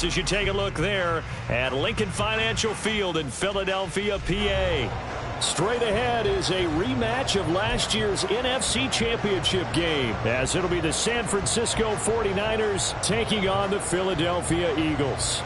As you take a look there at Lincoln Financial Field in Philadelphia, PA. Straight ahead is a rematch of last year's NFC Championship game, as it'll be the San Francisco 49ers taking on the Philadelphia Eagles.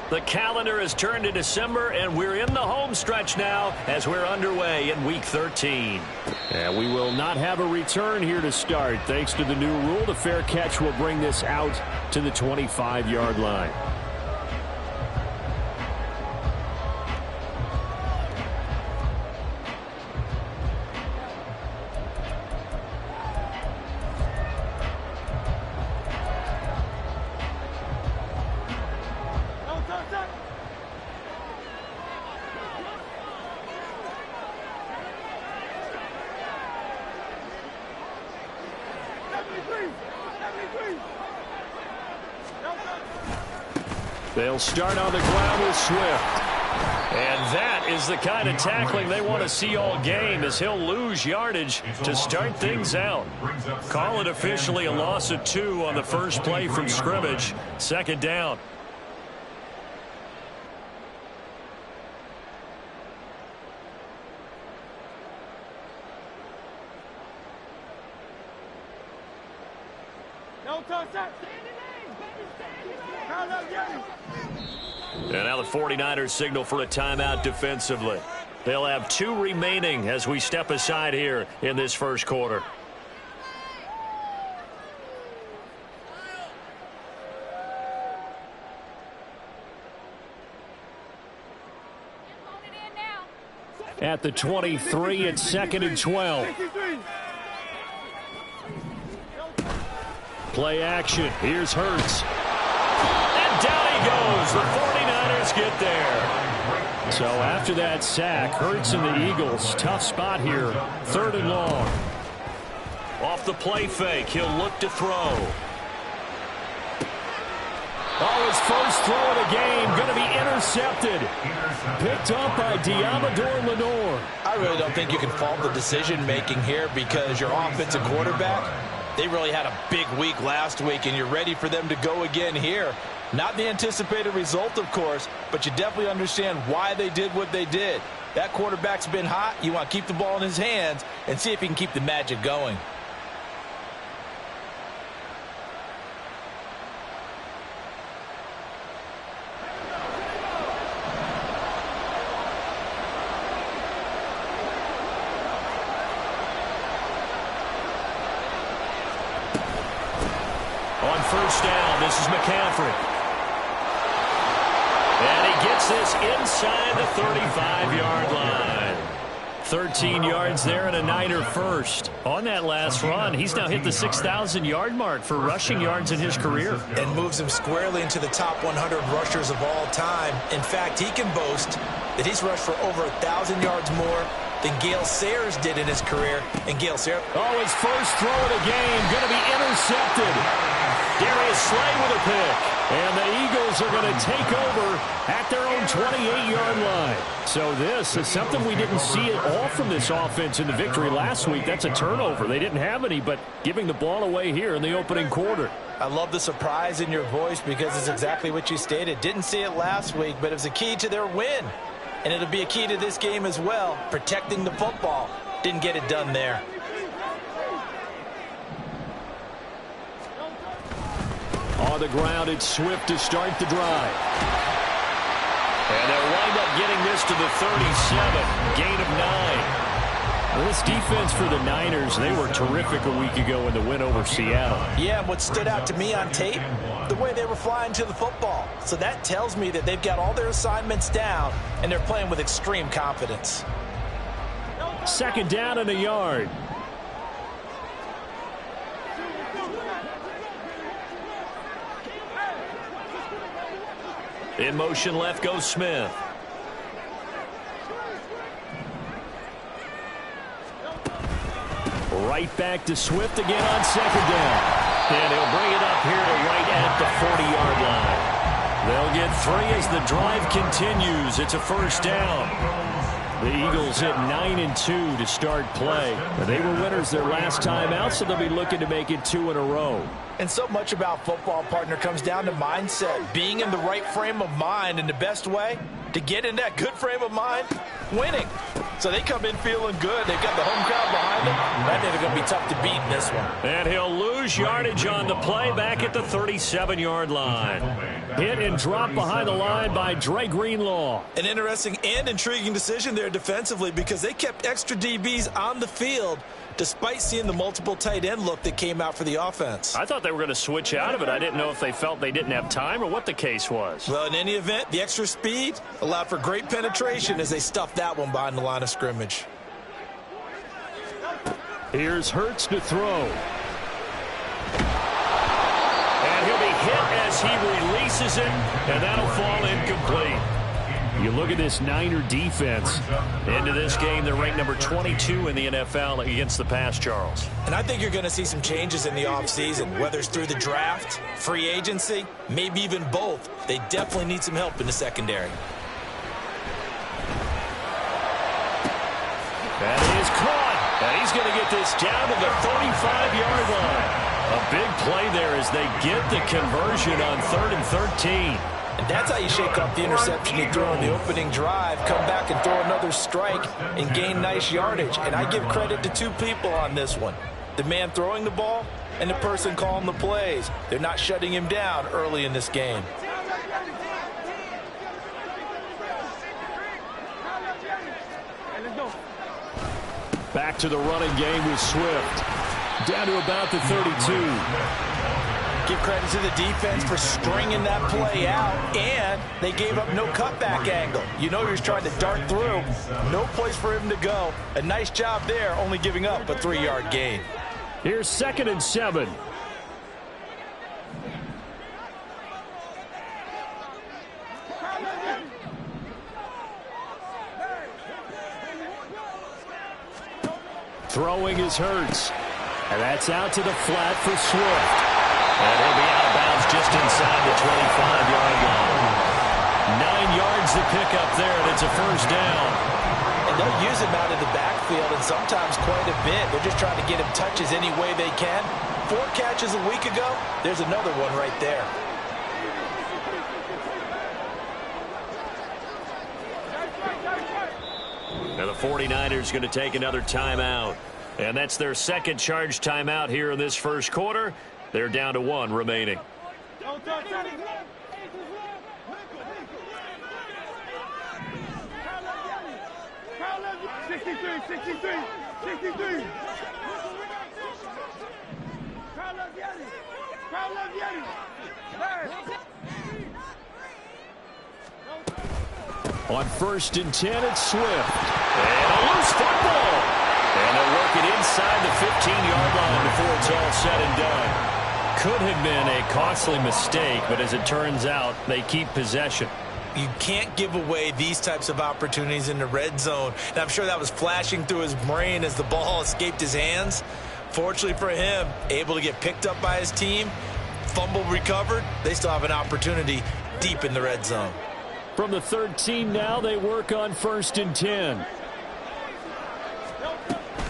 The calendar has turned to December, and we're in the home stretch now as we're underway in Week 13. And we will not have a return here to start. Thanks to the new rule, the fair catch will bring this out to the 25-yard line. They'll start on the ground with Swift. And that is the kind of tackling they want to see all game, as he'll lose yardage to start things out. Call it officially a loss of 2 on the first play from scrimmage. Second down. And now the 49ers signal for a timeout defensively. They'll have 2 remaining as we step aside here in this first quarter. At the 23, it's 2nd and 12. Play action. Here's Hurts. And down he goes. The 49ers get there. So after that sack, Hurts and the Eagles, tough spot here. 3rd and long. Off the play fake, he'll look to throw. Oh, his first throw of the game going to be intercepted. Picked up by Diamador Lenore. I really don't think you can fault the decision-making here, because your offensive quarterback, they really had a big week last week, and you're ready for them to go again here. Not the anticipated result, of course, but you definitely understand why they did what they did. That quarterback's been hot. You want to keep the ball in his hands and see if he can keep the magic going. On first down, this is McCaffrey. And he gets this inside the 35-yard line. 13 yards there and a Niner first. On that last run, he's now hit the 6,000-yard mark for rushing yards in his career. And moves him squarely into the top 100 rushers of all time. In fact, he can boast that he's rushed for over 1,000 yards more than Gale Sayers did in his career. And Gale Sayers... Oh, his first throw of the game going to be intercepted. Darius Slay with a pick. And the Eagles are going to take over at their own 28-yard line. So this is something we didn't see at all from this offense in the victory last week. That's a turnover. They didn't have any, but giving the ball away here in the opening quarter. I love the surprise in your voice, because it's exactly what you stated. Didn't see it last week, but it was a key to their win. And it'll be a key to this game as well, protecting the football. Didn't get it done there. On the ground, it's Swift to start the drive. And they'll wind up getting this to the 37, gain of 9. Well, this defense for the Niners, they were terrific a week ago in the win over Seattle. Yeah, what stood out to me on tape, the way they were flying to the football. So that tells me that they've got all their assignments down, and they're playing with extreme confidence. 2nd down and a yard. In motion left goes Smith. Right back to Swift again on second down. And he'll bring it up here to right at the 40-yard line. They'll get 3 as the drive continues. It's a first down. The Eagles hit 9-2 to start play. They were winners their last time out, so they'll be looking to make it 2 in a row. And so much about football, partner, comes down to mindset. Being in the right frame of mind, and the best way to get in that good frame of mind, winning. So they come in feeling good. They've got the home crowd behind them. I think they're going to be tough to beat in this one. And he'll lose yardage on the play back at the 37-yard line. Hit and drop behind the line by Dre Greenlaw. An interesting and intriguing decision there defensively, because they kept extra DBs on the field despite seeing the multiple tight end look that came out for the offense. I thought they were going to switch out of it. I didn't know if they felt they didn't have time or what the case was. Well, in any event, the extra speed allowed for great penetration as they stuffed that one behind the line of scrimmage. Here's Hurts to throw. And he'll be hit as he releases it, and that'll fall incomplete. You look at this Niner defense. Into this game, they're ranked number 22 in the NFL against the pass, Charles. And I think you're going to see some changes in the offseason, whether it's through the draft, free agency, maybe even both. They definitely need some help in the secondary. That is caught. And he's going to get this down to the 35-yard line. A big play there as they get the conversion on 3rd and 13. And that's how you shake off the interception you threw on the opening drive, come back and throw another strike and gain nice yardage. And I give credit to 2 people on this one. The man throwing the ball and the person calling the plays. They're not shutting him down early in this game. Back to the running game with Swift. Down to about the 32. Give credit to the defense for stringing that play out, and they gave up no cutback angle. You know he was trying to dart through. No place for him to go. A nice job there, only giving up a 3-yard gain. Here's 2nd and 7. Throwing is Hurts. And that's out to the flat for Swift. And he'll be out of bounds just inside the 25-yard line. 9 yards to pick up there, and it's a first down. And they'll use him out of the backfield, and sometimes quite a bit. They're just trying to get him touches any way they can. 4 catches a week ago. There's another one right there. Now the 49ers going to take another timeout. And that's their second charge timeout here in this first quarter. They're down to 1 remaining. On 1st and 10, it's Swift. And a loose football. And they'll work it inside the 15-yard line before it's all said and done. Could have been a costly mistake, but as it turns out, they keep possession. You can't give away these types of opportunities in the red zone. And I'm sure that was flashing through his brain as the ball escaped his hands. Fortunately for him, able to get picked up by his team, fumble recovered. They still have an opportunity deep in the red zone. From the 13 now, they work on 1st and 10.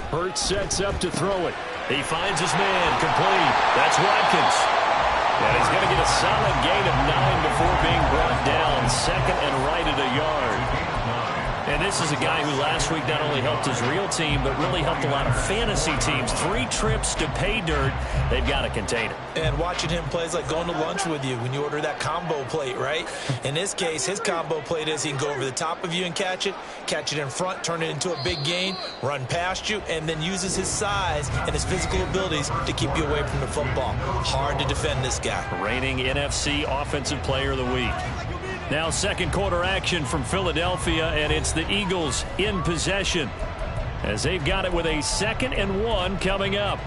Hurts sets up to throw it. He finds his man, complete. That's Watkins. And he's going to get a solid gain of 9 before being brought down. 2nd and right at a yard. And this is a guy who last week not only helped his real team, but really helped a lot of fantasy teams. 3 trips to pay dirt. They've got to contain it. And watching him play is like going to lunch with you when you order that combo plate, right? In this case, his combo plate is he can go over the top of you and catch it in front, turn it into a big gain, run past you, and then uses his size and his physical abilities to keep you away from the football. Hard to defend this guy. Reigning NFC Offensive Player of the Week. Now second quarter action from Philadelphia, and it's the Eagles in possession as they've got it with a 2nd and 1 coming up.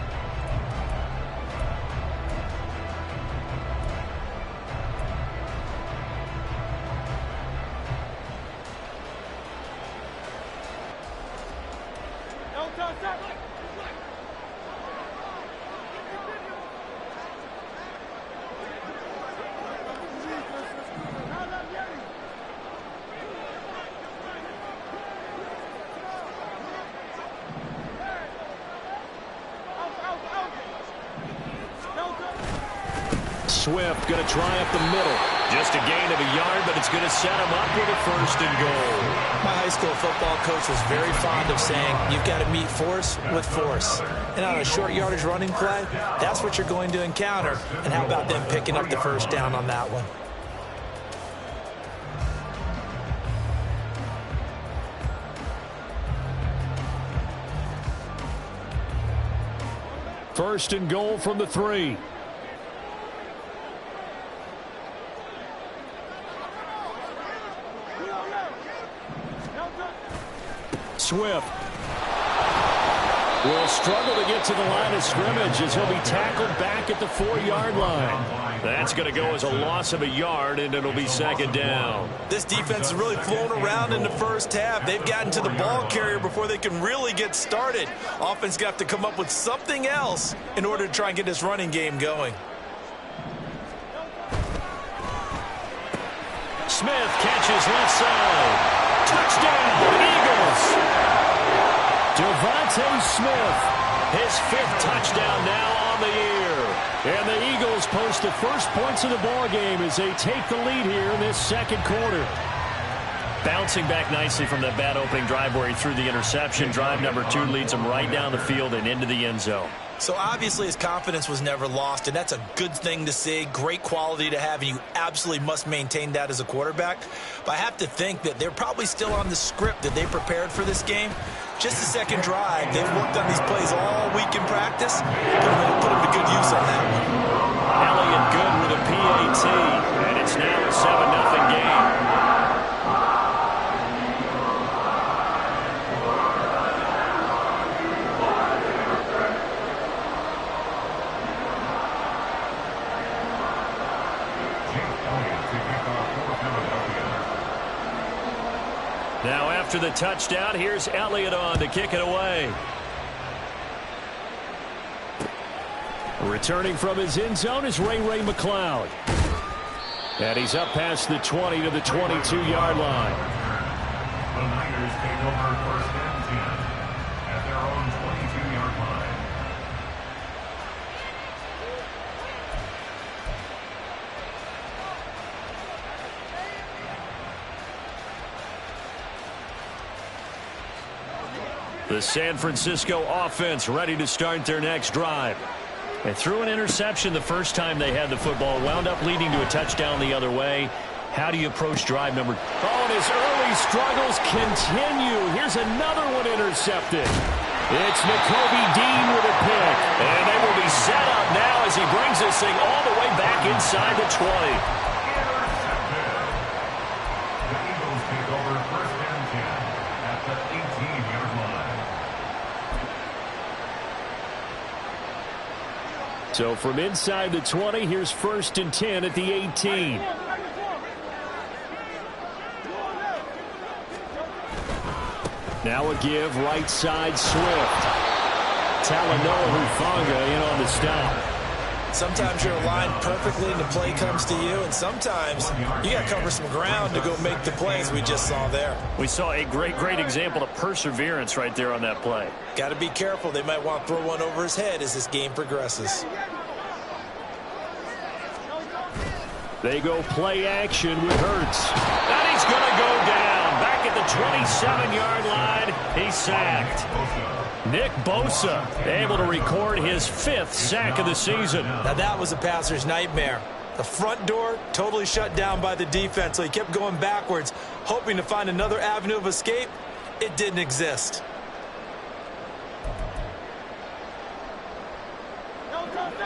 Swift going to try up the middle. Just a gain of a yard, but it's going to set him up with a 1st and goal. My high school football coach was very fond of saying, you've got to meet force with force. And on a short yardage running play, that's what you're going to encounter. And how about them picking up the 1st down on that one? First and goal from the 3. Swift will struggle to get to the line of scrimmage as he'll be tackled back at the 4-yard line. That's going to go as a loss of a yard, and it'll be 2nd down. This defense has really flown around in the first half. They've gotten to the ball carrier before they can really get started. Offense got to come up with something else in order to try and get this running game going. Smith catches left side. Touchdown, Eagles! Devontae Smith, his 5th touchdown now on the year. And the Eagles post the first points of the ball game as they take the lead here in this 2nd quarter. Bouncing back nicely from that bad opening drive where he threw the interception. Drive number 2 leads him right down the field and into the end zone. So obviously his confidence was never lost, and that's a good thing to see, great quality to have, and you absolutely must maintain that as a quarterback. But I have to think that they're probably still on the script that they prepared for this game. Just the 2nd drive, they've worked on these plays all week in practice. Put them to good use on that one. Elliott good with a PAT, and it's now a 7-0 game. Now after the touchdown, here's Elliott on to kick it away. Returning from his end zone is Ray McLeod. And he's up past the 20 to the 22-yard line. The Niners take over 1st and 10 at their own 22-yard line. The San Francisco offense ready to start their next drive. They threw an interception the first time they had the football, wound up leading to a touchdown the other way. How do you approach drive number? Oh, and his early struggles continue. Here's another one intercepted. It's Nakobe Dean with a pick. And they will be set up now as he brings this thing all the way back inside the 20. So from inside the 20, here's 1st and 10 at the 18. Now a give, right side, Swift. Talanoa Hufanga in on the stop. Sometimes you're aligned perfectly and the play comes to you, and sometimes you got to cover some ground to go make the plays we just saw there. We saw a great example of perseverance right there on that play. Got to be careful. They might want to throw one over his head as this game progresses. They go play action with Hurts. And he's going to go down. Back at the 27-yard line, he's sacked. Nick Bosa able to record his 5th sack of the season. Now that was a passer's nightmare. The front door totally shut down by the defense, so he kept going backwards, hoping to find another avenue of escape. It didn't exist.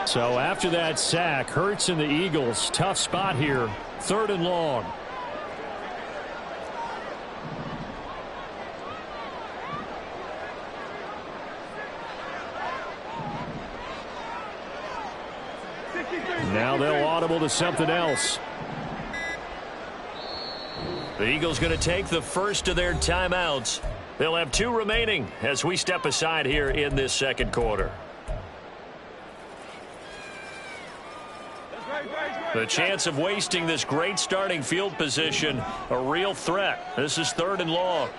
So after that sack, Hurts and the Eagles, tough spot here, 3rd and long. Now they'll audible to something else. The Eagles going to take the first of their timeouts. They'll have 2 remaining as we step aside here in this 2nd quarter. The chance of wasting this great starting field position, a real threat. This is 3rd and long.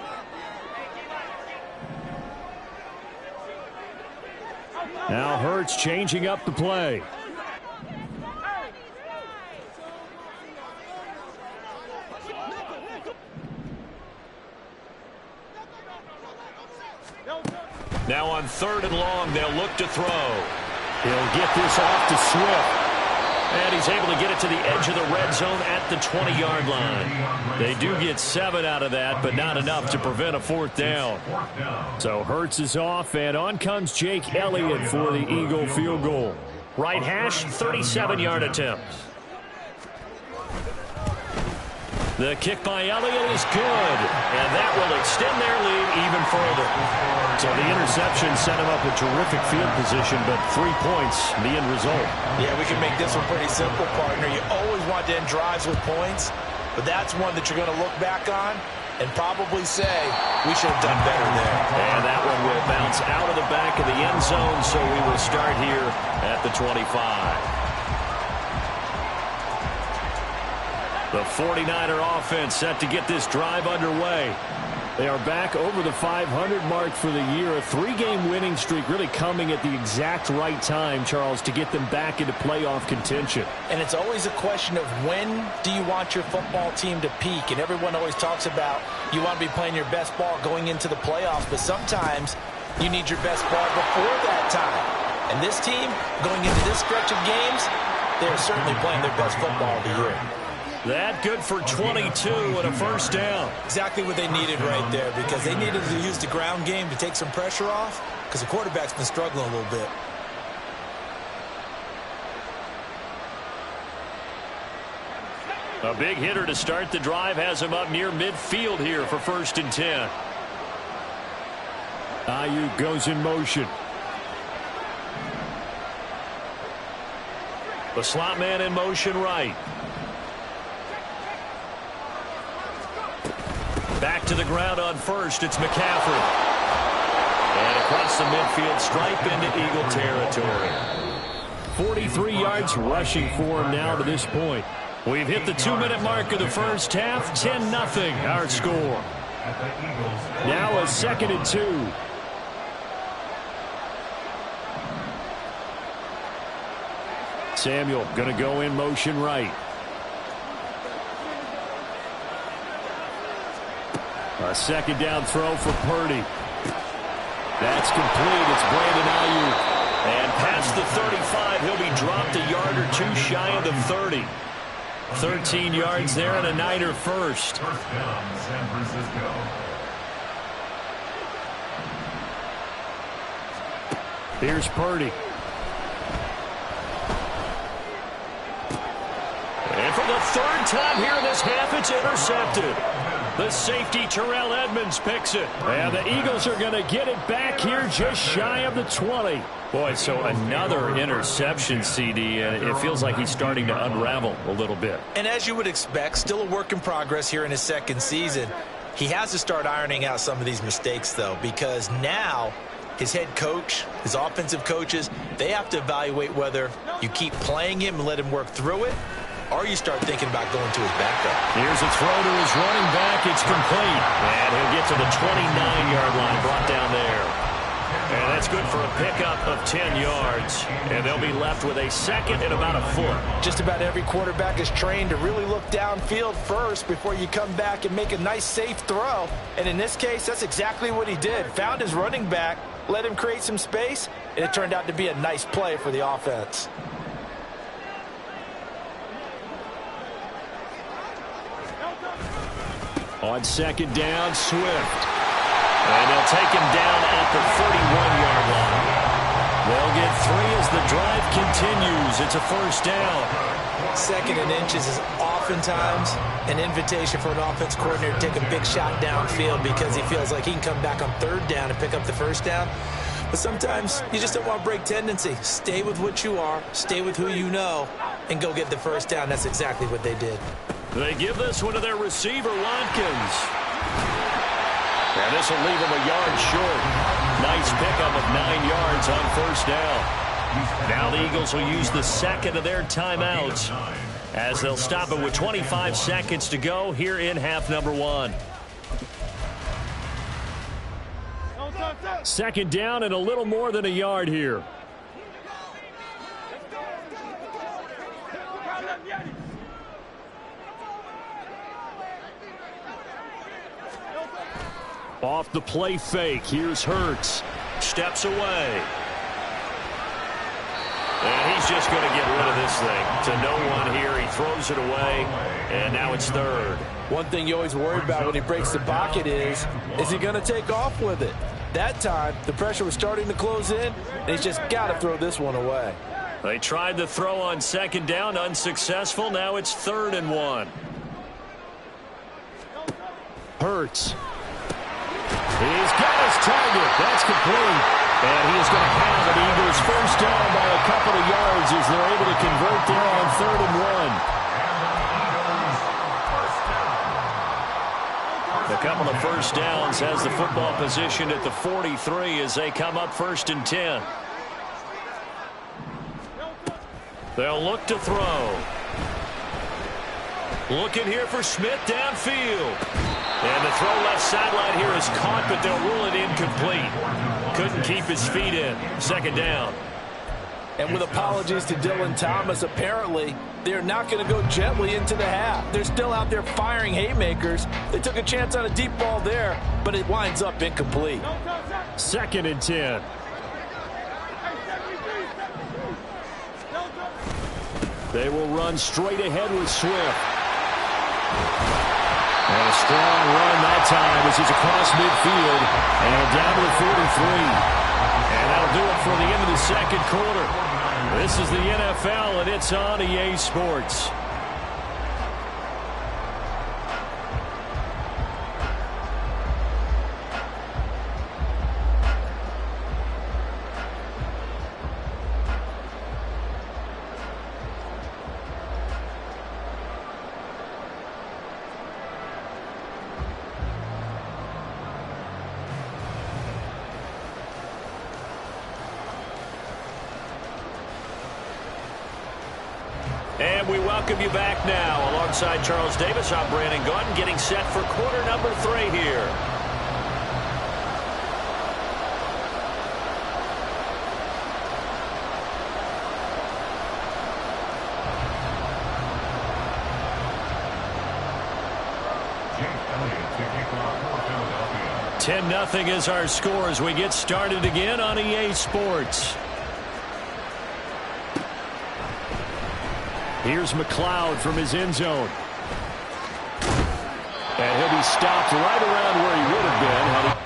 Now Hurts changing up the play. Now on 3rd and long, they'll look to throw. He'll get this off to Swift. And he's able to get it to the edge of the red zone at the 20-yard line. They do get 7 out of that, but not enough to prevent a 4th down. So Hurts is off, and on comes Jake Elliott for the Eagle field goal. Right hash, 37-yard attempt. The kick by Elliott is good, and that will extend their lead even further. So the interception set him up a terrific field position, but 3 points, the end result. Yeah, we can make this one pretty simple, partner. You always want to end drives with points, but that's one that you're going to look back on and probably say, we should have done better there. And that one will bounce out of the back of the end zone, so we will start here at the 25. The 49er offense set to get this drive underway. They are back over the 500 mark for the year. A 3-game winning streak really coming at the exact right time, Charles, to get them back into playoff contention. And it's always a question of when do you want your football team to peak? And everyone always talks about you want to be playing your best ball going into the playoffs, but sometimes you need your best ball before that time. And this team, going into this stretch of games, they're certainly playing their best football of the year. That good for 22 and a 1st down. Exactly what they needed right there, because they needed to use the ground game to take some pressure off, because the quarterback's been struggling a little bit. A big hitter to start the drive has him up near midfield here for 1st and 10. Ayuk goes in motion. The slot man in motion right. Back to the ground on 1st, it's McCaffrey. And across the midfield stripe into Eagle territory. 43 yards rushing for him now to this point. We've hit the 2-minute mark of the first half, 10-0 our score. Now a 2nd and 2. Samuel going to go in motion right. A 2nd down throw for Purdy. That's complete. It's Brandon Ayuk. And past the 35, he'll be dropped a yard or 2 shy of the 30. 13 yards there and a Niner first. 1st down, San Francisco. Here's Purdy. And for the 3rd time here in this half, it's intercepted. The safety, Terrell Edmonds, picks it. And the Eagles are going to get it back here just shy of the 20. Boy, so another interception, CD, and it feels like he's starting to unravel a little bit. And as you would expect, still a work in progress here in his 2nd season. He has to start ironing out some of these mistakes, though, because now his head coach, his offensive coaches, they have to evaluate whether you keep playing him and let him work through it, or you start thinking about going to his backup. Here's a throw to his running back. It's complete. And he'll get to the 29-yard line, brought down there. And that's good for a pickup of 10 yards. And they'll be left with a 2nd and about a foot. Just about every quarterback is trained to really look downfield first before you come back and make a nice, safe throw. And in this case, that's exactly what he did. Found his running back, let him create some space, and it turned out to be a nice play for the offense. On 2nd down, Swift. And they'll take him down at the 31-yard line. They'll get 3 as the drive continues. It's a 1st down. 2nd and inches is oftentimes an invitation for an offense coordinator to take a big shot downfield because he feels like he can come back on 3rd down and pick up the 1st down. But sometimes you just don't want to break tendency. Stay with what you are, stay with who you know, and go get the 1st down. That's exactly what they did. They give this one to their receiver, Watkins. And this will leave him a yard short. Nice pickup of 9 yards on 1st down. Now the Eagles will use the 2nd of their timeouts as they'll stop it with 25 seconds to go here in half number 1. 2nd down and a little more than a yard here. Off the play fake, here's Hurts. Steps away. And he's just going to get rid of this thing. To no one here. He throws it away. And now it's third. One thing you always worry about when he breaks the pocket is he going to take off with it? That time, the pressure was starting to close in, and he's just got to throw this one away. They tried the throw on second down, unsuccessful. Now it's 3rd and 1. Hurts. He's got his target. That's complete. And he is going to have an Eagles first down by a couple of yards as they're able to convert there on 3rd and 1. A couple of first downs has the football positioned at the 43 as they come up 1st and 10. They'll look to throw. Looking here for Smith downfield. And the throw left sideline here is caught, but they'll rule it incomplete. Couldn't keep his feet in. 2nd down. And with apologies to Dylan Thomas, apparently they're not going to go gently into the half. They're still out there firing haymakers. They took a chance on a deep ball there, but it winds up incomplete. 2nd and 10. They will run straight ahead with Swift. And a strong run that time as he's across midfield and down to the 43. And that'll do it for the end of the 2nd quarter. This is the NFL, and it's on EA Sports. And we welcome you back now. Alongside Charles Davis, I'm Brandon Gaudin, getting set for quarter number 3 here. Jake Elliott to kick off for Philadelphia. 10-0 is our score as we get started again on EA Sports. Here's McLeod from his end zone. And he'll be stopped right around where he would have been had he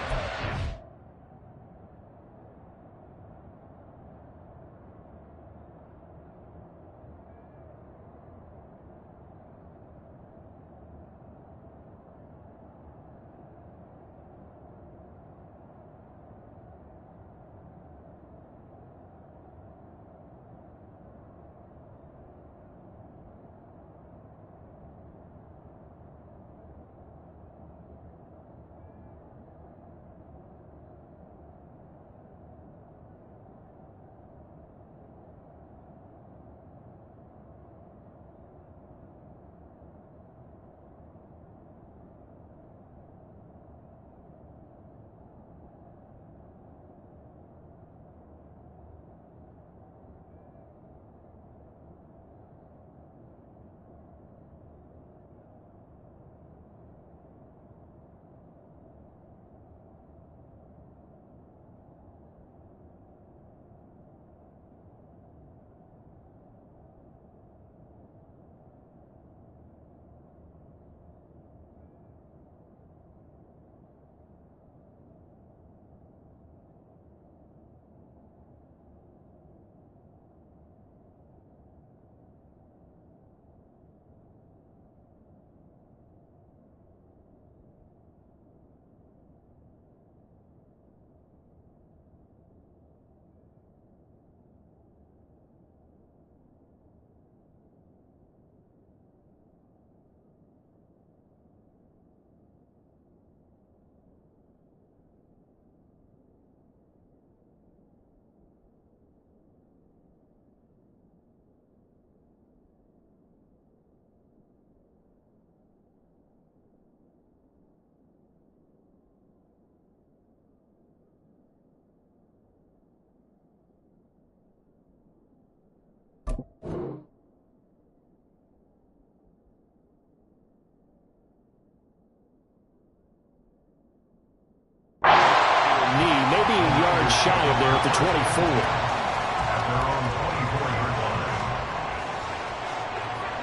yards shy of there at the 24. At their own 24-yard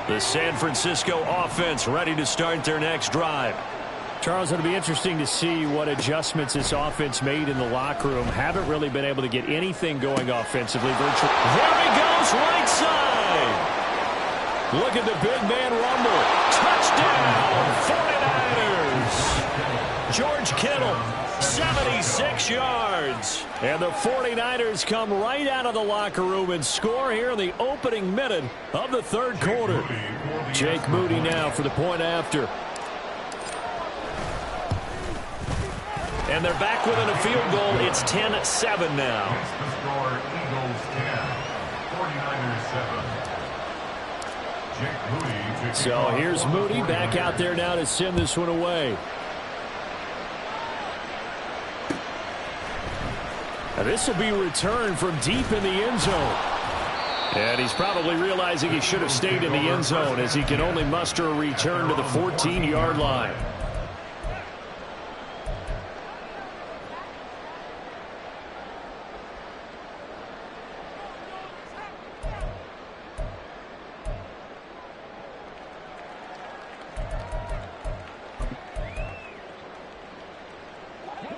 line. The San Francisco offense ready to start their next drive. Charles, it'll be interesting to see what adjustments this offense made in the locker room. Haven't really been able to get anything going offensively. Virtually. There he goes, right side. Look at the big man rumble. Touchdown, 49ers. George Kittle, 76 yards. And the 49ers come right out of the locker room and score here in the opening minute of the third quarter. Jake Moody now for the point after. And they're back within a field goal. It's 10-7 now. It's the score, Eagles 10, 49ers 7. Jake Moody. So here's Moody back out there now to send this one away. Now this will be returned from deep in the end zone. And he's probably realizing he should have stayed in the end zone as he can only muster a return to the 14-yard line.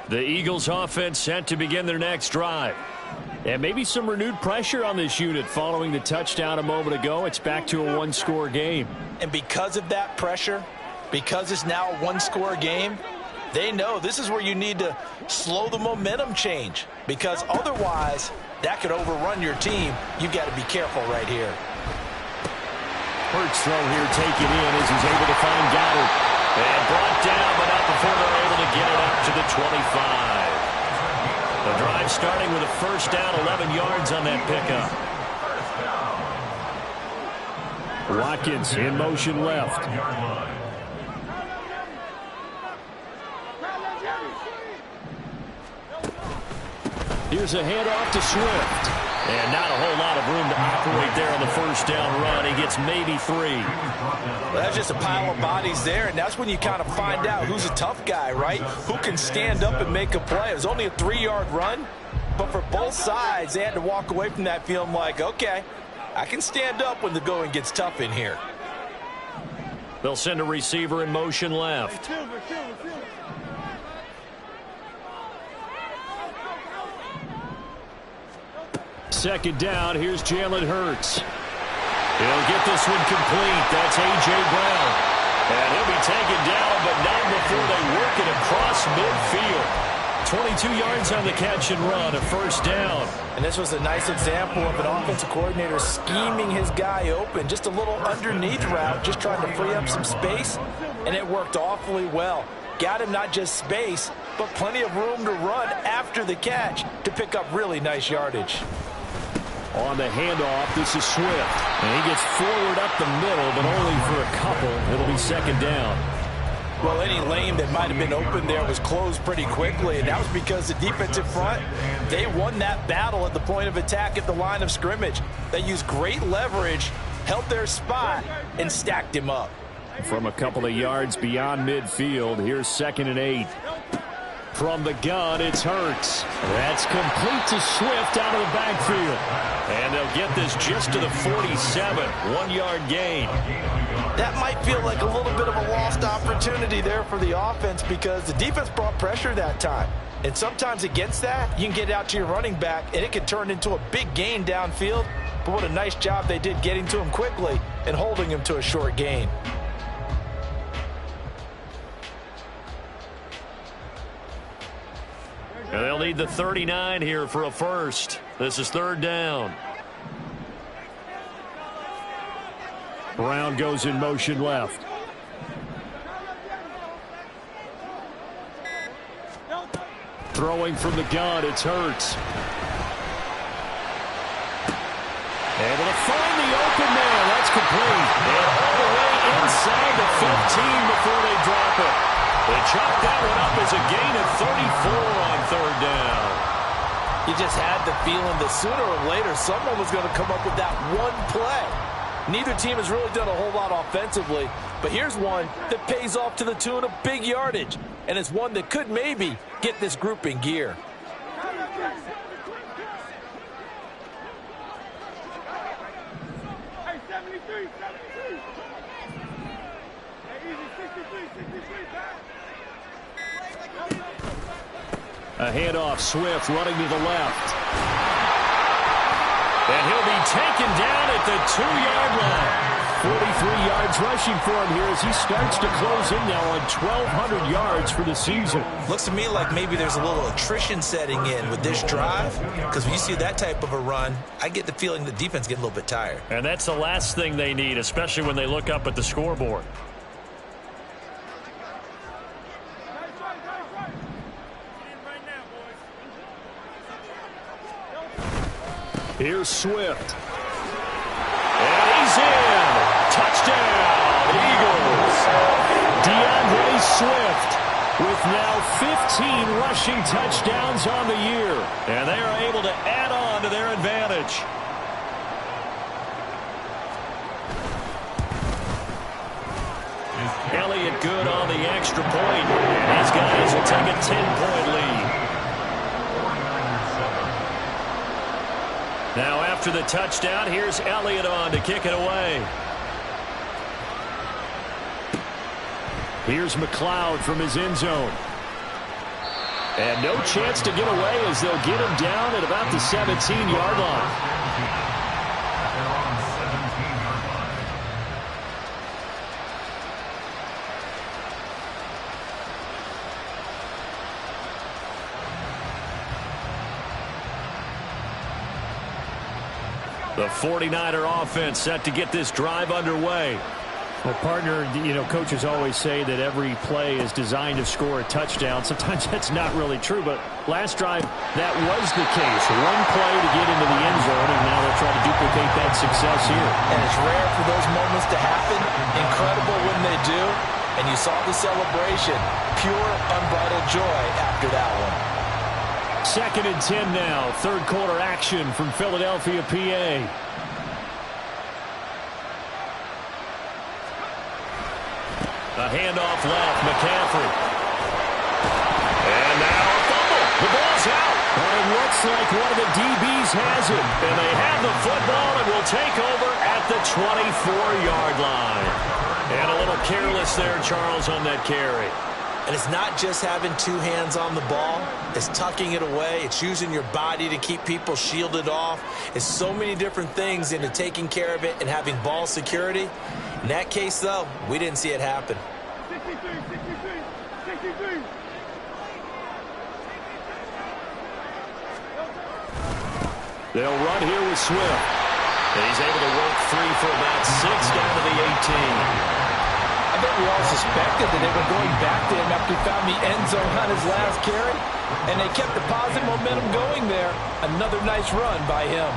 The Eagles offense set to begin their next drive. And maybe some renewed pressure on this unit following the touchdown a moment ago. It's back to a one-score game. And because of that pressure, because it's now a one-score game, they know this is where you need to slow the momentum change. Because otherwise, that could overrun your team. You've got to be careful right here. Hurts throw here taken in as he's able to find Goddard. And brought down, but not before they're able to get it up to the 25. The drive starting with a first down, 11 yards on that pickup. Watkins in motion left. Here's a handoff to Swift. And not a whole lot of room to operate there on the first down run. He gets maybe 3. Well, that's just a pile of bodies there, and that's when you kind of find out who's a tough guy, right? Who can stand up and make a play. It was only a 3-yard run, but for both sides, they had to walk away from that feeling like, okay, I can stand up when the going gets tough in here. They'll send a receiver in motion left. Second down, here's Jalen Hurts. He'll get this one complete. That's A.J. Brown. And he'll be taken down, but not before they work it across midfield. 22 yards on the catch and run, a first down. And this was a nice example of an offensive coordinator scheming his guy open. Just a little underneath route, just trying to free up some space, and it worked awfully well. Got him not just space, but plenty of room to run after the catch to pick up really nice yardage. On the handoff, this is Swift. And he gets forward up the middle, but only for a couple. It'll be second down. Well, any lane that might have been open there was closed pretty quickly, and that was because the defensive front, they won that battle at the point of attack at the line of scrimmage. They used great leverage, held their spot, and stacked him up. From a couple of yards beyond midfield, here's 2nd and 8. From the gun, it's Hurts. That's complete to Swift out of the backfield. And they'll get this just to the 47. 1-yard gain. That might feel like a little bit of a lost opportunity there for the offense because the defense brought pressure that time. And sometimes against that, you can get out to your running back, and it can turn into a big gain downfield. But what a nice job they did getting to him quickly and holding him to a short gain. And they'll need the 39 here for a first. This is third down. Brown goes in motion left. Throwing from the gun, it's Hurts. Able to find the open man. That's complete. And all the way inside the 15 before they drop it. They chop that one up as a gain of 34 on third down. You just had the feeling that sooner or later someone was going to come up with that one play. Neither team has really done a whole lot offensively, but here's one that pays off to the tune of big yardage, and it's one that could maybe get this group in gear. A handoff, Swift running to the left. And he'll be taken down at the 2-yard line. 43 yards rushing for him here as he starts to close in now on 1,200 yards for the season. Looks to me like maybe there's a little attrition setting in with this drive, because when you see that type of a run, I get the feeling the defense get a little bit tired. And that's the last thing they need, especially when they look up at the scoreboard. Here's Swift. And he's in. Touchdown, Eagles. DeAndre Swift with now 15 rushing touchdowns on the year. And they are able to add on to their advantage. Elliott good on the extra point. And these guys will take a 10-point lead. Now after the touchdown, here's Elliott on to kick it away. Here's McLeod from his end zone. And no chance to get away as they'll get him down at about the 17-yard line. The 49er offense set to get this drive underway. Well, partner, coaches always say that every play is designed to score a touchdown. Sometimes that's not really true, but last drive, that was the case. One play to get into the end zone, and now they'll try to duplicate that success here. And it's rare for those moments to happen. Incredible when they do. And you saw the celebration. Pure, unbridled joy after that one. 2nd and 10 now. Third quarter action from Philadelphia, PA. A handoff left, McCaffrey. And now a fumble. The ball's out. And it looks like one of the DBs has it. And they have the football and will take over at the 24-yard line. And a little careless there, Charles, on that carry. And it's not just having two hands on the ball. It's tucking it away. It's using your body to keep people shielded off. It's so many different things into taking care of it and having ball security. In that case, though, we didn't see it happen. 63. They'll run here with Swift. And he's able to work free for about 6 down to the 18. I bet we all suspected that they were going back to him after he found the end zone on his last carry. And they kept the positive momentum going there. Another nice run by him.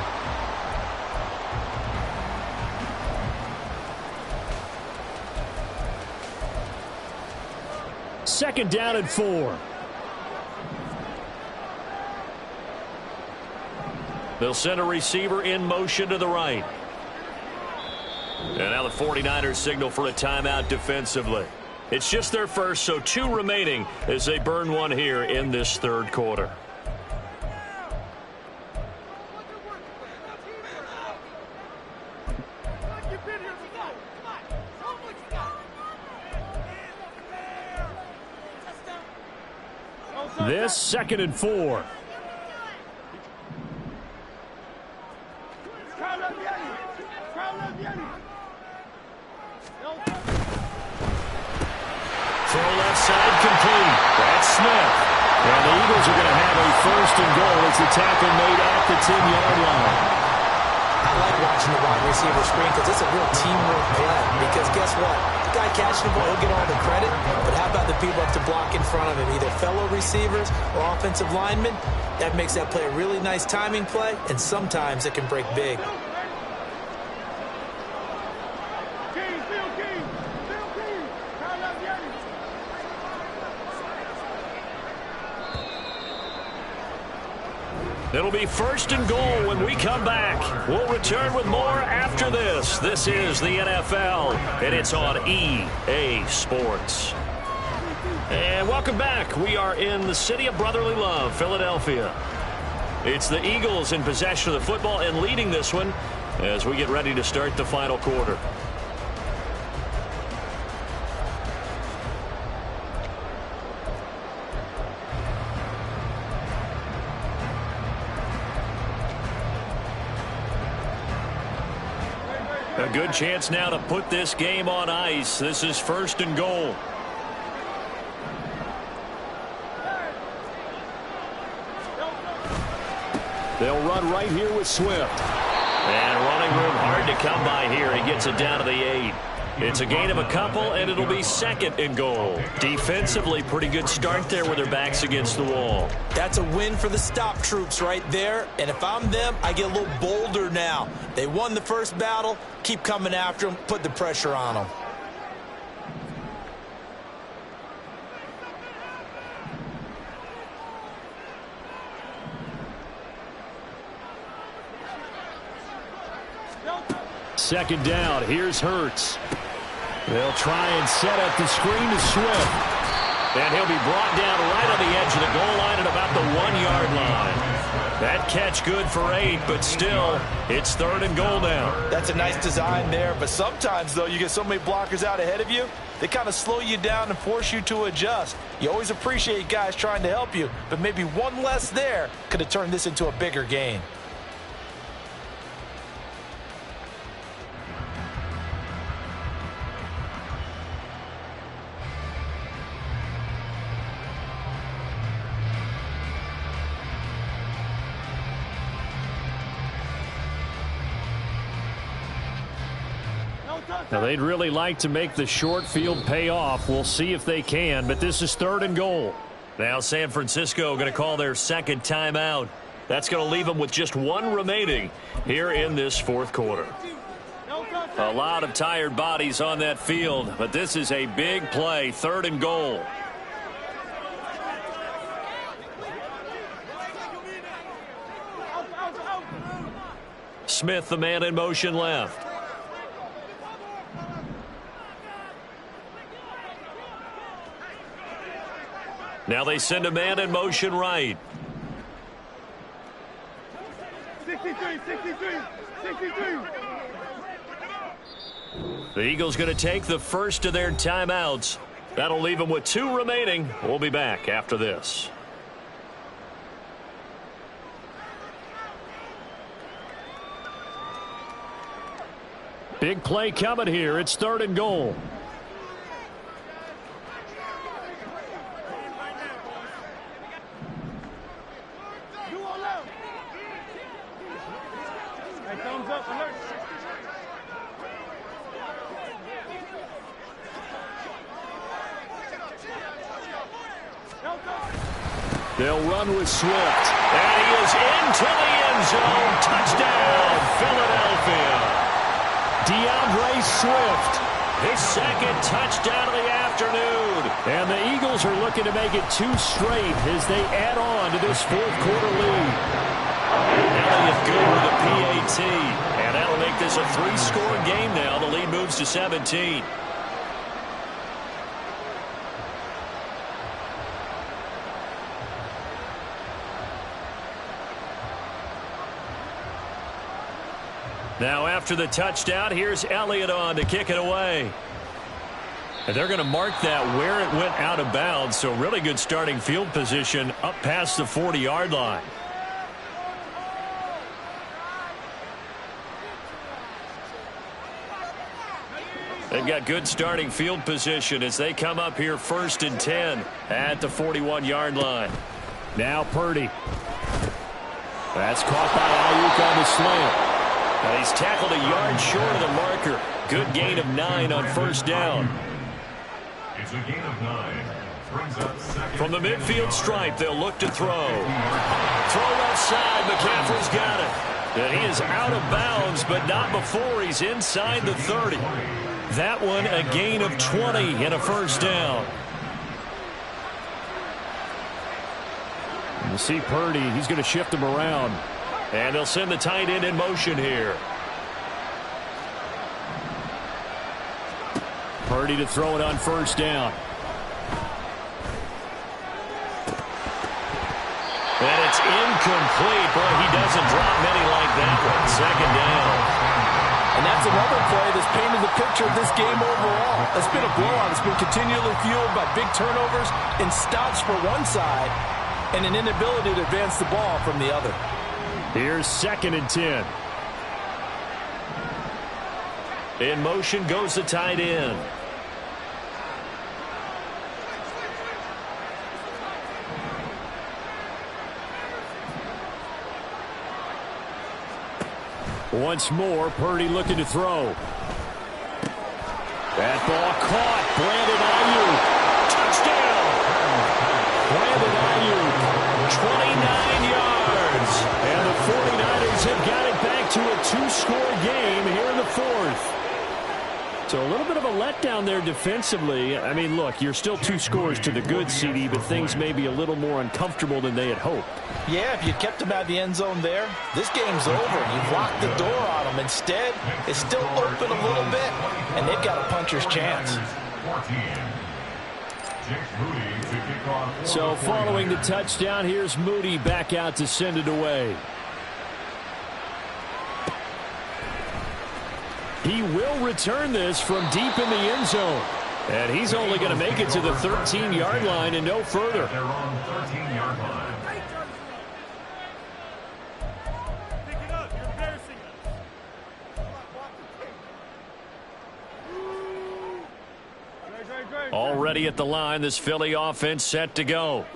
Second down and 4. They'll send a receiver in motion to the right. And now the 49ers signal for a timeout defensively. It's just their first, so 2 remaining as they burn one here in this third quarter. This 2nd and 4. Throw left side complete. That's Smith. And the Eagles are going to have a 1st and goal as the tackle made at the 10-yard line. I like watching the wide receiver screen because it's a real teamwork play. Because guess what? The guy catching the ball, he'll get all the credit. But how about the people up to block in front of him? Either fellow receivers or offensive linemen. That makes that play a really nice timing play. And sometimes it can break big. It'll be 1st and goal when we come back. We'll return with more after this. This is the NFL, and it's on EA Sports. And welcome back. We are in the city of brotherly love, Philadelphia. It's the Eagles in possession of the football and leading this one as we get ready to start the final quarter. A good chance now to put this game on ice. This is 1st and goal. They'll run right here with Swift. And running room hard to come by here. He gets it down to the 8. It's a gain of a couple, and it'll be 2nd and goal. Defensively, pretty good start there with their backs against the wall. That's a win for the stop troops right there. And if I'm them, I get a little bolder now. They won the first battle. Keep coming after them. Put the pressure on them. Second down. Here's Hurts. They'll try and set up the screen to Swift. And he'll be brought down right on the edge of the goal line at about the 1-yard line. That catch good for 8, but still, it's 3rd and goal now. That's a nice design there, but sometimes, though, you get so many blockers out ahead of you, they kind of slow you down and force you to adjust. You always appreciate guys trying to help you, but maybe one less there could have turned this into a bigger gain. Now, they'd really like to make the short field pay off. We'll see if they can, but this is 3rd and goal. Now San Francisco going to call their 2nd timeout. That's going to leave them with just 1 remaining here in this 4th quarter. A lot of tired bodies on that field, but this is a big play, 3rd and goal. Smith, the man in motion left. Now they send a man in motion right. 63. The Eagles going to take the first of their timeouts. That'll leave them with 2 remaining. We'll be back after this. Big play coming here. It's 3rd and goal. They'll run with Swift. And he is into the end zone. Touchdown, Philadelphia. DeAndre Swift, his 2nd touchdown of the afternoon. And the Eagles are looking to make it 2 straight as they add on to this 4th quarter lead. Elliott good with a PAT. And that'll make this a 3-score game now. The lead moves to 17. Now after the touchdown, here's Elliott on to kick it away. And they're going to mark that where it went out of bounds, so really good starting field position up past the 40-yard line. They've got good starting field position as they come up here 1st and 10 at the 41-yard line. Now Purdy. That's caught by Ayuk on the slant. And he's tackled a yard short of the marker. Good gain of 9 on 1st down. It's a gain of 9. Brings up 2nd. From the midfield stripe, they'll look to throw. Throw left side. McCaffrey's got it. And he is out of bounds, but not before he's inside the 30. That one a gain of 20 and a 1st down. You see Purdy. He's going to shift him around. And they'll send the tight end in motion here. Purdy to throw it on 1st down. And it's incomplete. Boy, he doesn't drop many like that one. Second down. And that's another play that's painted the picture of this game overall. It's been a blowout. It's been continually fueled by big turnovers and stops for one side and an inability to advance the ball from the other. Here's 2nd and 10. In motion goes the tight end. Once more, Purdy looking to throw. That ball caught. Brandon Ayuk. Touchdown. Brandon Ayuk. 29 yards. And the 49ers have got it back to a 2-score game here in the 4th. So a little bit of a letdown there defensively. I mean, look, you're still 2 scores to the good, CD, but things may be a little more uncomfortable than they had hoped. Yeah, if you kept them out of the end zone there, this game's over. You've locked the door on them. Instead, it's still open a little bit, and they've got a puncher's chance. So following the touchdown, here's Moody back out to send it away. He will return this from deep in the end zone. And he's only going to make it to the 13-yard line and no further. Their own 13-yard line. Pick it up. You're embarrassing us. Already at the line, this Philly offense set to go.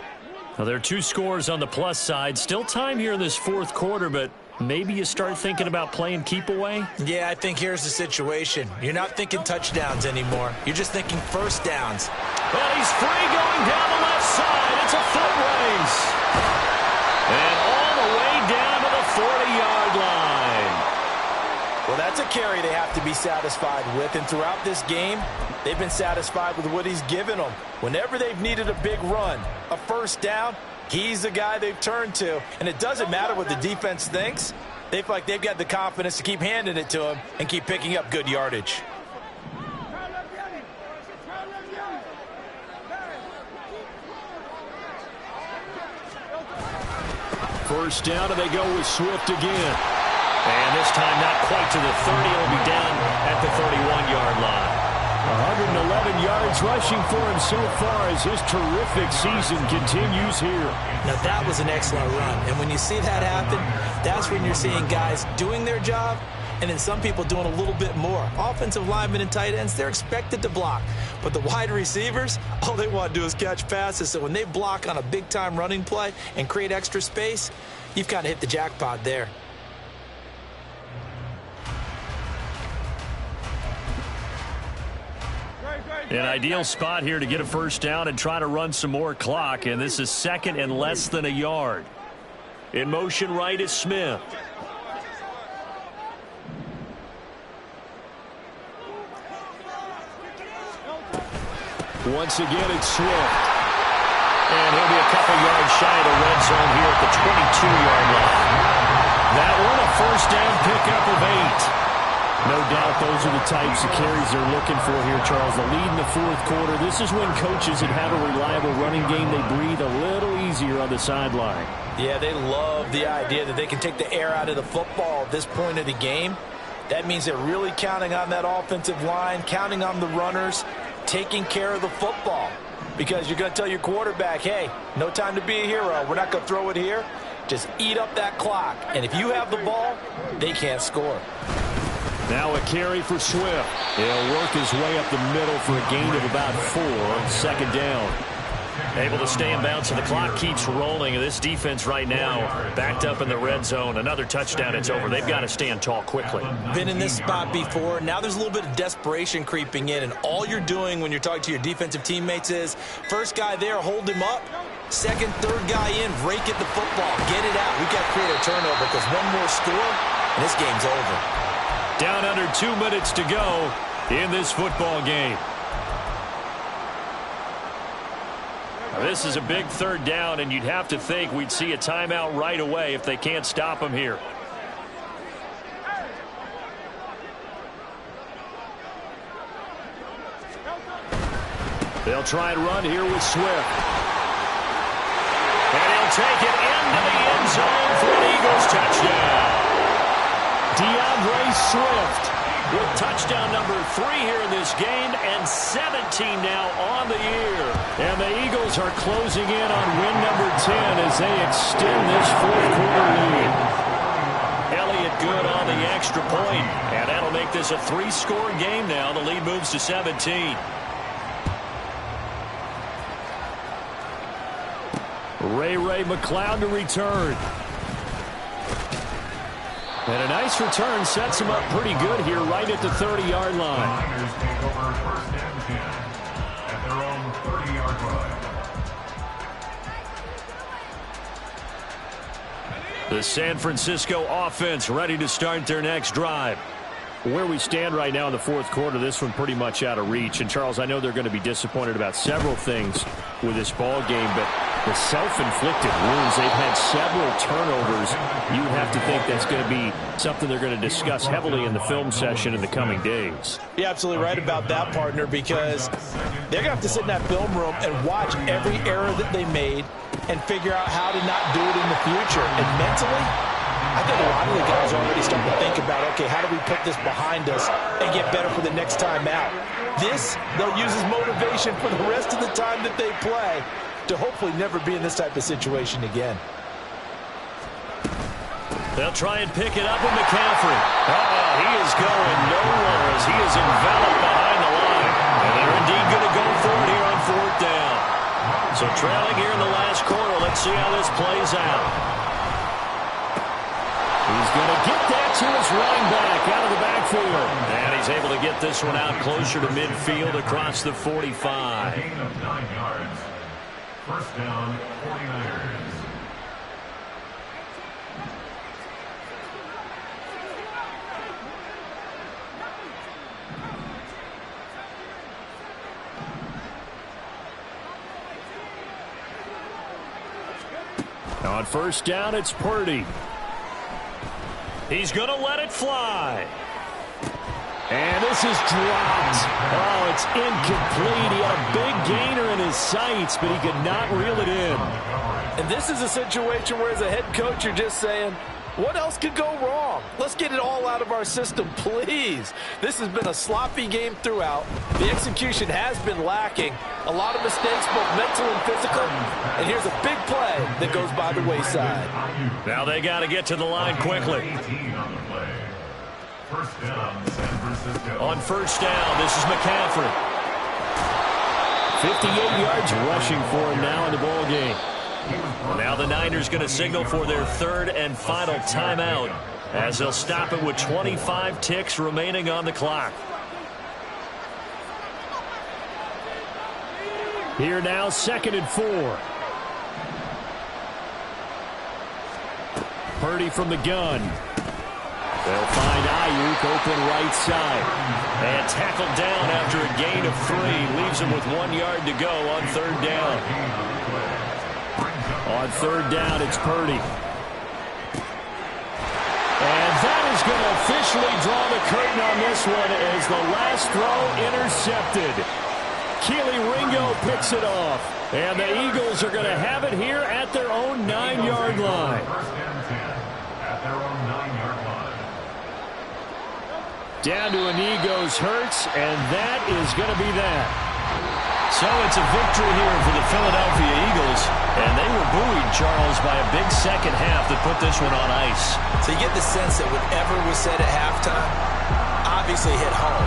Now, there are 2 scores on the plus side. Still time here in this 4th quarter, but maybe you start thinking about playing keep away? Yeah, I think here's the situation. You're not thinking touchdowns anymore. You're just thinking first downs. Well, he's free going down the left side. It's a foot race. And all the way down to the 40-yard line. Well, that's a carry they have to be satisfied with. And throughout this game, they've been satisfied with what he's given them. Whenever they've needed a big run, a first down, he's the guy they've turned to. And it doesn't matter what the defense thinks. They feel like they've got the confidence to keep handing it to him and keep picking up good yardage. First down, and they go with Swift again. And this time not quite to the 30. It'll be down at the 31-yard line. 111 yards rushing for him so far as his terrific season continues here. Now, that was an excellent run. And when you see that happen, that's when you're seeing guys doing their job and then some people doing a little bit more. Offensive linemen and tight ends, they're expected to block. But the wide receivers, all they want to do is catch passes. So when they block on a big-time running play and create extra space, you've kind of hit the jackpot there. An ideal spot here to get a first down and try to run some more clock, and this is 2nd and less than a yard. In motion right is Smith. Once again, it's Swift. And he'll be a couple yards shy of the red zone here at the 22-yard line. That one, a first down pickup of 8. No doubt those are the types of carries they're looking for here, Charles. The lead in the 4th quarter. This is when coaches that have a reliable running game, they breathe a little easier on the sideline. Yeah, they love the idea that they can take the air out of the football at this point of the game. That means they're really counting on that offensive line, counting on the runners, taking care of the football. Because you're going to tell your quarterback, hey, no time to be a hero. We're not going to throw it here. Just eat up that clock. And if you have the ball, they can't score. Now a carry for Swift. He'll work his way up the middle for a gain of about 4 on 2nd down. Able to stay in bounds, so the clock keeps rolling. And this defense right now backed up in the red zone. Another touchdown, it's over. They've got to stand tall quickly. Been in this spot before. Now there's a little bit of desperation creeping in. And all you're doing when you're talking to your defensive teammates is, first guy there, hold him up. Second, third guy in, rake at the football. Get it out. We've got to create a turnover because one more score, and this game's over. Down under 2 minutes to go in this football game. Now, this is a big 3rd down, and you'd have to think we'd see a timeout right away if they can't stop him here. They'll try and run here with Swift. And he'll take it into the end zone for an Eagles touchdown. DeAndre Swift with touchdown number 3 here in this game, and 17 now on the year. And the Eagles are closing in on win number 10 as they extend this fourth quarter lead. Elliott good on the extra point, and that'll make this a 3-score game now. The lead moves to 17. Ray McCloud to return. And a nice return sets him up pretty good here right at the 30-yard line. The Niners take over first and 10 at their own 30-yard line. The San Francisco offense ready to start their next drive. Where we stand right now in the fourth quarter, this one pretty much out of reach. And, Charles, I know they're going to be disappointed about several things with this ball game, but the self-inflicted wounds, they've had several turnovers. You would have to think that's going to be something they're going to discuss heavily in the film session in the coming days. You're absolutely right about that, partner, because they're going to have to sit in that film room and watch every error that they made and figure out how to not do it in the future. And mentally, I think a lot of the guys are already starting to think about, okay, how do we put this behind us and get better for the next time out? This, they'll use as motivation for the rest of the time that they play to hopefully never be in this type of situation again. They'll try and pick it up with McCaffrey. He is going nowhere as he is enveloped behind the line. And they're indeed going to go for it here on fourth down. So trailing here in the last quarter, let's see how this plays out. He's going to get that to his running back out of the backfield. And he's able to get this one out closer to midfield across the 45. Gain of 9 yards. First down, 49ers. On first down, it's Purdy. He's going to let it fly. And this is dropped. Oh, it's incomplete. He had a big gainer in his sights, but he could not reel it in. And this is a situation where, as a head coach, you're just saying, what else could go wrong? Let's get it all out of our system, please. This has been a sloppy game throughout. The execution has been lacking. A lot of mistakes, both mental and physical. And here's a big play that goes by the wayside. Now they got to get to the line quickly. First down, San Francisco. On first down, this is McCaffrey. 58 yards rushing for him now in the ball game. Now the Niners going to signal for their third and final timeout as they'll stop it with 25 ticks remaining on the clock. Here now, 2nd and 4. Purdy from the gun. They'll find Ayuk open right side. And tackled down after a gain of 3. Leaves him with 1 yard to go on third down. On third down, it's Purdy. And that is going to officially draw the curtain on this one as the last throw intercepted. Keely Ringo picks it off. And the Eagles are going to have it here at their own 9-yard line. First and 10 at their own 9-yard line. Down to a knee goes Hurts, and that is going to be that. So it's a victory here for the Philadelphia Eagles, and they were buoyed, Charles, by a big second half that put this one on ice. So you get the sense that whatever was said at halftime obviously hit home.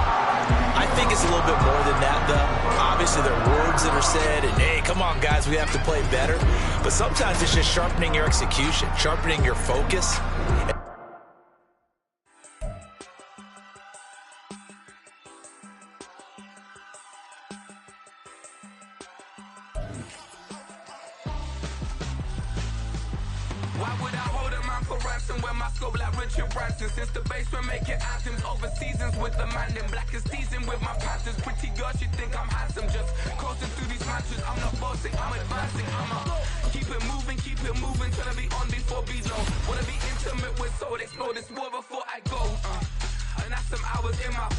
I think it's a little bit more than that, though. Obviously, there are words that are said, and, hey, come on, guys, we have to play better. But sometimes it's just sharpening your execution, sharpening your focus. Why would I hold a man for ransom when my scope like Richard Branson? Since the basement making anthems over seasons with the man in black is teasing with my panthers. Pretty girl, she think I'm handsome. Just coasting through these mansions. I'm not bossing, I'm advancing. I'ma keep it moving till I be on before be long. Wanna be intimate with soul, explore this war before I go. And that's some hours in my